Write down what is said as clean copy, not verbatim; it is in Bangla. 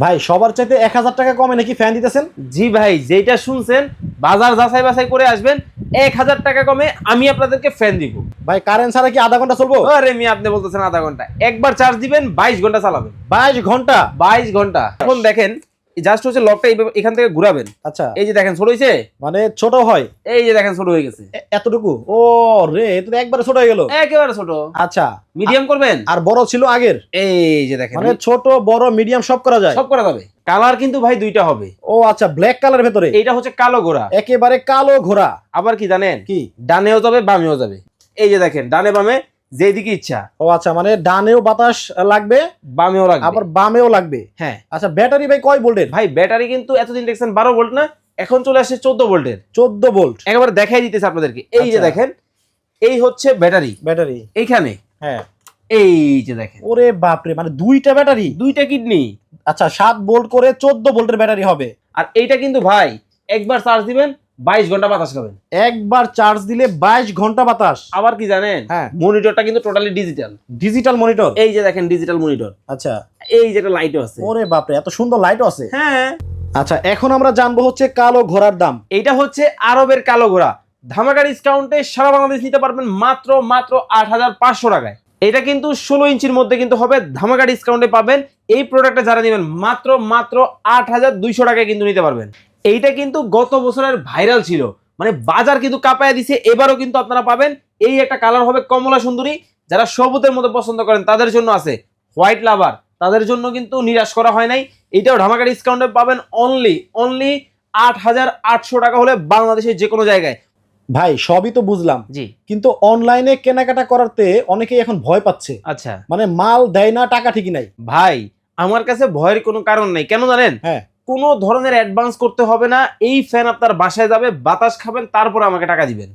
ভাই সবার চাইতে 1000 টাকা কমে নাকি ফ্যান দিতেছেন? জি ভাই, যেটা শুনছেন বাজার যাচাই বাছাই করে আসবেন, 1000 টাকা কমে আমি আপনাদেরকে ফ্যান দিব। ভাই কারেন্ট ছাড়া কি আধা ঘন্টা চলবো? আরে মিয়া, আপনি বলতেছেন আধা ঘন্টা, একবার চার্জ দিবেন 22 ঘন্টা চালাবেন। 22 ঘন্টা? 22 ঘন্টা। এখন দেখেন জাস্ট হচ্ছে লকটা এইভাবে এখান থেকে ঘুরাবেন, আচ্ছা, এই যে দেখেন ছোট হয়েছে, মানে ছোট হয় এই যে দেখেন ছোট হয়ে গেছে এতটুকু? ও রে, এটা তো একবারে ছোট হয়ে গেল। একেবারে ছোট। আচ্ছা, মিডিয়াম করবেন, আর বড় ছিল আগের? এই যে দেখেন মানে ছোট বড় মিডিয়াম সব করা যায়? সব করা যাবে। কালার কিন্তু ভাই দুইটা হবে। ও আচ্ছা, ব্ল্যাক কালারের ভেতরে? এইটা হচ্ছে কালো ঘোড়া, একেবারে কালো ঘোড়া। আবার কি জানেন, কি? ডানেও যাবে বামেও যাবে। এই যে দেখেন ডানে বামে যেদিকে ইচ্ছা। ও আচ্ছা, মানে ডানেও বাতাস লাগবে বামেও লাগবে, আবার বামেও লাগবে। হ্যাঁ। আচ্ছা, ব্যাটারি ভাই কয় ভোল্টের? ভাই ব্যাটারি কিন্তু এতদিন দেখছেন 12 ভোল্ট না, এখন চলে আসছে 14 ভোল্টের। 14 ভোল্ট? একেবারে দেখাই দিতেছে আপনাদেরকে, এই যে আচ্ছা। দেখেন এই হচ্ছে ব্যাটারি, ব্যাটারি এইখানে হ্যাঁ। এই যে দেখেন ওরে বাপরে, মানে দুইটা ব্যাটারি? দুইটা কিডনি। আচ্ছা, 7 ভোল্ট করে 14 ভোল্টের ব্যাটারি হবে। আর এইটা কিন্তু ভাই একবার চার্জ দিবেন 22 ঘন্টা বাতাস খাবেন। একবার চার্জ দিলে 22 ঘন্টা বাতাস? আবার কি জানেন, হ্যাঁ। মনিটরটা কিন্তু টোটালি ডিজিটাল। Digital monitor? এই যে দেখেন ডিজিটাল মনিটর। আচ্ছা। এই যে একটা লাইটও আছে। ওরে বাপরে, এত সুন্দর লাইটও আছে? হ্যাঁ। আচ্ছা, এখন আমরা জানবো হচ্ছে কালো ঘোড়ার দাম। এইটা হচ্ছে আরবের কালো ঘোড়া, ধামাকা ডিসকাউন্টে সারা বাংলাদেশ নিতে পারবেন মাত্র 8500 টাকায়। এটা কিন্তু 16 ইঞ্চির মধ্যে কিন্তু হবে, ধামাকা ডিসকাউন্টে পাবেন। এই প্রোডাক্টটা যারা নেবেন মাত্র 8200 টাকায় কিন্তু নিতে পারবেন। এইটা কিন্তু গত বছরের ভাইরাল ছিল, মানে বাজার কিন্তু কাঁপায় দিছে। এবারও কিন্তু আপনারা পাবেন। এই একটা কালার হবে কমলা সুন্দরী, যারা সবুজের মধ্যে পছন্দ করেন তাদের জন্য আছে। হোয়াইট লাভার তাদের জন্য কিন্তু নিরাশ করা হয় নাই। এইটাও ধামাকা ডিসকাউন্টে পাবেন অনলি 8800 টাকা হলে বাংলাদেশের যে কোনো জায়গায়। ভাই সবই তো বুঝলাম, জি। কিন্তু অনলাইনে কেনাকাটা করাতে অনেকেই এখন ভয় পাচ্ছে। আচ্ছা মানে মাল দেয় না, টাকা ঠিকই নাই। ভাই, আমার কাছে ভয়ের কোনো কারণ নেই। কেন জানেন, হ্যাঁ। কোনো ধরনের অ্যাডভান্স করতে হবে না। এই ফ্যান আপনার বাসায় যাবে, বাতাস খাবেন, তারপরে আমাকে টাকা দিবেন।